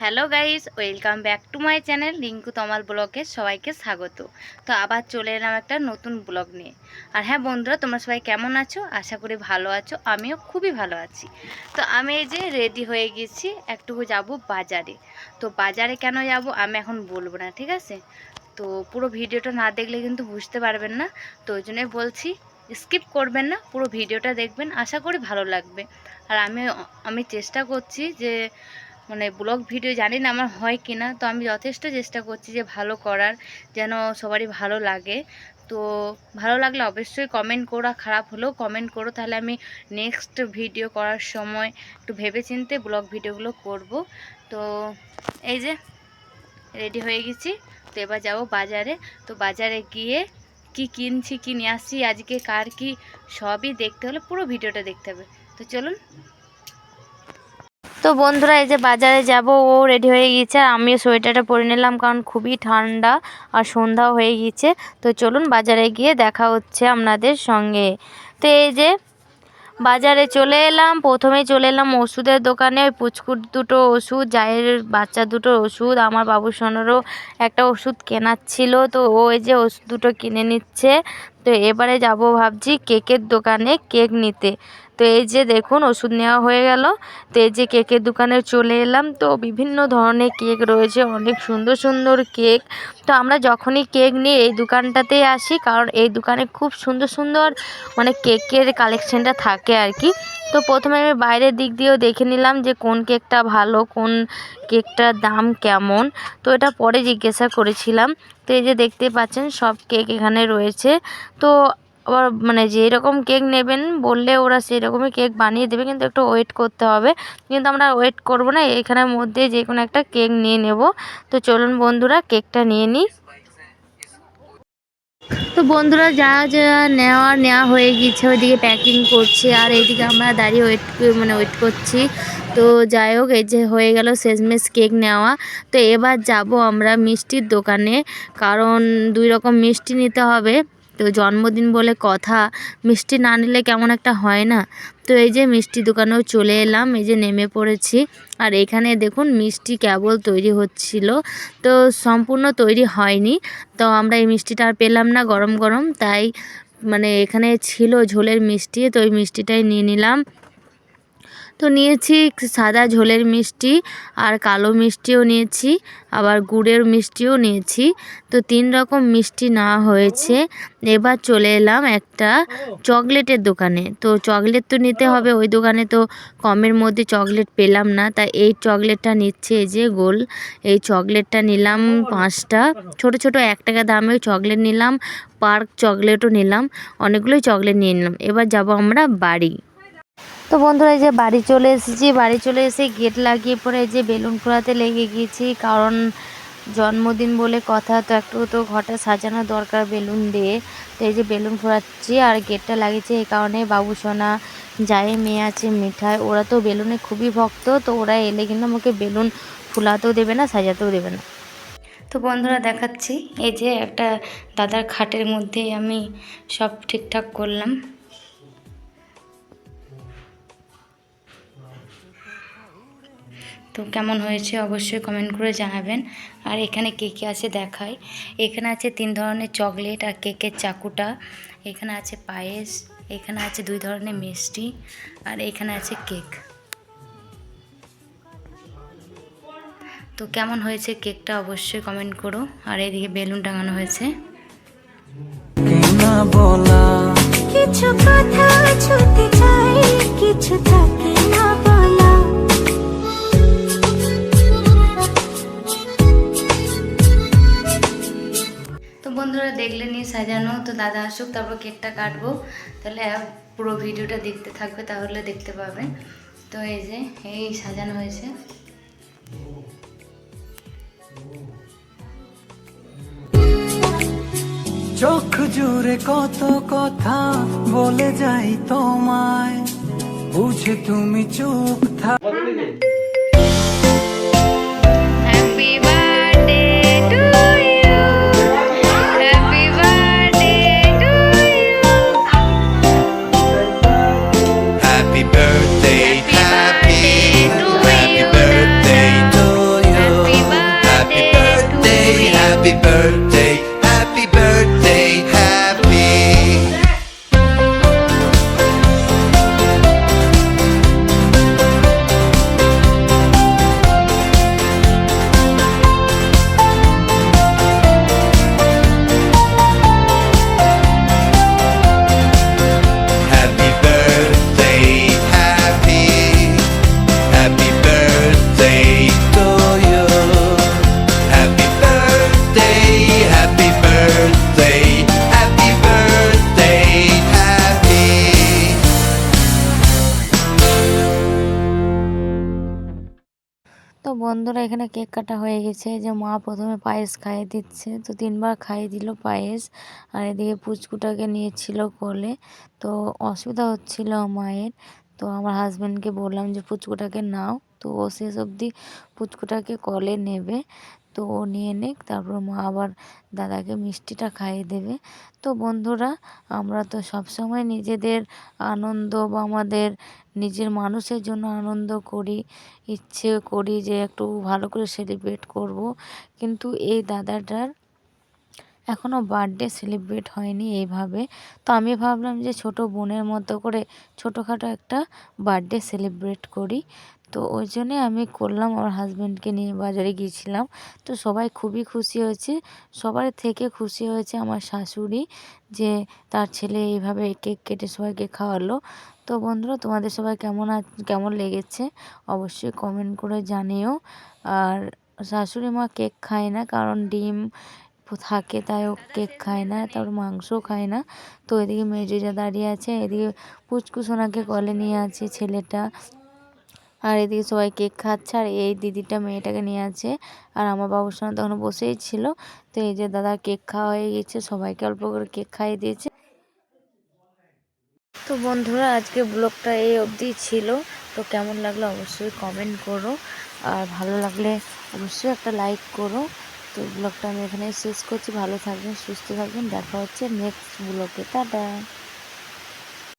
Hello guys, welcome back to my channel Rinku Tamal ব্লগে সবাইকে স্বাগত। তো আবার চলে এলাম একটা নতুন ব্লগ নিয়ে। আর হ্যাঁ বন্ধুরা, তোমরা সবাই কেমন আছো? আশা করি ভালো আছো, আমিও খুবই ভালো আছি। তো আমি এই যে রেডি হয়ে গেছি, একটুকু যাব বাজারে। তো বাজারে কেন যাব আমি এখন বলবো না, ঠিক আছে? তো পুরো ভিডিওটা না দেখলে কিন্তু বুঝতে পারবেন না। তো ওই জন্যই বলছি, স্কিপ করবেন না, পুরো ভিডিওটা দেখবেন, আশা করি ভালো লাগবে। আর আমি চেষ্টা করছি যে ব্লগ ভিডিও জানি না আমার হয় কি না, তো আমি যথেষ্ট চেষ্টা করছি যে ভালো করার, যেন সবারই ভালো লাগে। তো ভালো লাগলে অবশ্যই কমেন্ট করো, খারাপ হলেও কমেন্ট করো, তাহলে আমি নেক্সট ভিডিও করার সময় একটু ভেবেচিন্তে ব্লগ ভিডিওগুলো করব। তো এই যে রেডি হয়ে গেছি, তো এবার যাবো বাজারে। তো বাজারে গিয়ে কি কিনছি, কি নিয়ে আসছি, আজকে কার কি, সবই দেখতে হলে পুরো ভিডিওটা দেখতে হবে। তো চলুন। তো বন্ধুরা, এই যে বাজারে যাব, ও রেডি হয়ে গিয়েছে, আর আমিও সোয়েটারটা পরে নিলাম কারণ খুবই ঠান্ডা আর সন্ধ্যাও হয়ে গিয়েছে। তো চলুন বাজারে গিয়ে দেখা হচ্ছে আপনাদের সঙ্গে। তো এই যে বাজারে চলে এলাম, প্রথমেই চলে এলাম ওষুধের দোকানে। ওই পুচকুর দুটো ওষুধ, জায়ের বাচ্চা দুটোর ওষুধ, আমার বাবুর সোনারও একটা ওষুধ কেনার ছিল, তো ও এই যে ওষুধ দুটো কিনে নিচ্ছে। তো এবারে যাব ভাবছি কেকের দোকানে কেক নিতে। তো এই যে দেখুন ওষুধ নেওয়া হয়ে গেল। তো এই যে কেকের দোকানে চলে এলাম। তো বিভিন্ন ধরনের কেক রয়েছে, অনেক সুন্দর সুন্দর কেক। তো আমরা যখনই কেক নিই এই দোকানটাতেই আসি, কারণ এই দোকানে খুব সুন্দর সুন্দর কেকের কালেকশানটা থাকে আর কি। তো প্রথমে আমি বাইরের দিক দিয়েও দেখে নিলাম যে কোন কেকটা ভালো, কোন কেকটার দাম কেমন। তো এটা পরে জিজ্ঞাসা করেছিলাম। তো এই যে দেখতে পাচ্ছেন সব কেক এখানে রয়েছে। তো আবার যেরকম কেক নেবেন বললে ওরা সেই রকমই কেক বানিয়ে দেবে, কিন্তু একটু ওয়েট করতে হবে। কিন্তু আমরা ওয়েট করব না, এখানের মধ্যে যে কোনো একটা কেক নিয়ে নেব। তো চলুন বন্ধুরা কেকটা নিয়ে নিই। তো বন্ধুরা, যা যা নেওয়া হয়ে গিয়েছে, ওইদিকে প্যাকিং করছে, আর এইদিকে আমরা দাঁড়িয়ে ওয়েট করছি। তো যাই হোক, এই যে হয়ে গেল শেষমেশ কেক নেওয়া। তো এবার যাব আমরা মিষ্টির দোকানে, কারণ 2 রকম মিষ্টি নিতে হবে। তো জন্মদিন বলে কথা, মিষ্টি না নিলে কেমন একটা হয় না। তো এই যে মিষ্টি দোকানেও চলে এলাম, এই যে নেমে পড়েছি। আর এখানে দেখুন মিষ্টি কেবল তৈরি হচ্ছিল, তো সম্পূর্ণ তৈরি হয়নি। তো আমরা এই মিষ্টিটা আর পেলাম না গরম গরম, তাই এখানে ছিল ঝোলের মিষ্টি, তো ওই মিষ্টিটাই নিয়ে নিলাম। তো নিয়েছি সাদা ঝোলের মিষ্টি, আর কালো মিষ্টিও নিয়েছি, আবার গুড়ের মিষ্টিও নিয়েছি। তো 3 রকম মিষ্টি নেওয়া হয়েছে। এবার চলে এলাম একটা চকলেটের দোকানে। তো চকলেট তো নিতে হবে, ওই দোকানে তো কমের মধ্যে চকলেট পেলাম না, তাই এই চকলেটটা নিচ্ছে, এই যে গোল, এই চকলেটটা নিলাম 5টা। ছোট ছোট 1 টাকা দামের চকলেট নিলাম, পার্ক চকলেটও নিলাম, অনেকগুলোই চকলেট নিয়ে নিলাম। এবার যাব আমরা বাড়ি। তো বন্ধুরা, এই যে বাড়ি চলে এসেছি, বাড়ি চলে এসে গেট লাগিয়ে পরে এই যে বেলুন ফোড়াতে লেগে গিয়েছি, কারণ জন্মদিন বলে কথা, তো একটু তো ঘরটা সাজানো দরকার বেলুন দিয়ে। তো এই যে বেলুন ফোড়াচ্ছি আর গেটটা লাগিয়েছি, এই কারণে বাবু সোনা, যায় মেয়ে আছে মিঠাই, ওরা তো বেলুনে খুবই ভক্ত। তো ওরা এলে কিন্তু আমাকে বেলুন ফুলাতেও দেবে না, সাজাতেও দেবে না। তো বন্ধুরা দেখাচ্ছি, এই যে একটা দাদার খাটের মধ্যে আমি সব ঠিকঠাক করলাম। তো কেমন হয়েছে অবশ্যই কমেন্ট করে জানাবেন। আর এখানে কে কে আছে দেখায়। এখানে আছে 3 ধরনের চকলেট আর কেকের চাকুটা, এখানে আছে পায়েস, এখানে আছে 2 ধরনের মিষ্টি, আর এখানে আছে কেক। তো কেমন হয়েছে কেকটা অবশ্যই কমেন্ট করো। আর এদিকে বেলুন টাঙানো হয়েছে। কিছু কথা ছুটে চাই, কিছু থাকে না বলা। তো বন্ধুরা দেখলেনি সাজানো, তো দাদা আসুক তারপর কেকটা কাটবো, তাহলে পুরো ভিডিওটা দেখতে থাকবে, তাহলে দেখতে পাবেন। তো এই যে এই সাজানো হয়েছে। চোখ জুড়ে কত কথা বলে যাই তোমায়, বুঝে তুমি চুপ থাক। Happy birthday to you. বন্ধুরা এখানে কেক কাটা হয়ে গেছে। যে মা প্রথমে পায়েস খাইয়ে দিচ্ছে, তো 3বার খাইয়ে দিল পায়েস। আর এদিকে পুচকুটাকে নিয়েছিল কোলে, তো অসুবিধা হচ্ছিল মায়ের। তো আমার হাজব্যান্ডকে বললাম যে পুচকুটাকে নাও, তো ও শেষ অবধি পুচকুটাকে কোলে নেবে। তো ও নিয়ে নেক, তারপর মা আবার দাদাকে মিষ্টিটা খাইয়ে দেবে। তো বন্ধুরা আমরা তো সবসময় নিজেদের আনন্দ বা আমাদের নিজের মানুষের জন্য আনন্দ করি, ইচ্ছে করি যে একটু ভালো করে সেলিব্রেট করব। কিন্তু এই দাদাটার এখনও বার্থডে সেলিব্রেট হয়নি এইভাবে। তো আমি ভাবলাম যে ছোট বোনের মতো করে ছোটোখাটো একটা বার্থডে সেলিব্রেট করি। তো ওই জন্যে আমি করলাম, আমার হাজব্যান্ডকে নিয়ে বাজারে গিয়েছিলাম। তো সবাই খুবই খুশি হয়েছে, সবার থেকে খুশি হয়েছে আমার শাশুড়ি, যে তার ছেলে এইভাবে কেক কেটে সবাইকে খাওয়ালো। তো বন্ধুরা তোমাদের সবাই কেমন লেগেছে অবশ্যই কমেন্ট করে জানিও। আর শাশুড়ি মা কেক খায় না, কারণ ডিম থাকে তাই ও কেক খায় না, তারপর মাংসও খায় না। তো এদিকে মেজো দাঁড়িয়ে আছে, এদিকে পুচকু সোনাকে কোলে নিয়ে আছে ছেলেটা, আর এদিকে সবাই কেক খাচ্ছে। আর এই দিদিটা মেয়েটাকে নিয়ে আছে, আর আমার বাবুর সঙ্গে তখন বসেই ছিল। তো এই যে দাদা কেক খাওয়া হয়ে গেছে, সবাইকে অল্প করে কেক খাইয়ে দিয়েছে। তো বন্ধুরা আজকে ব্লগটা এই অবধি ছিল। তো কেমন লাগলো অবশ্যই কমেন্ট করো, আর ভালো লাগলে অবশ্যই একটা লাইক করো। তো ব্লগটা আমি এখানে শেষ করছি। ভালো থাকবেন, সুস্থ থাকবেন, দেখা হচ্ছে নেক্সট ব্লগে। টাটা।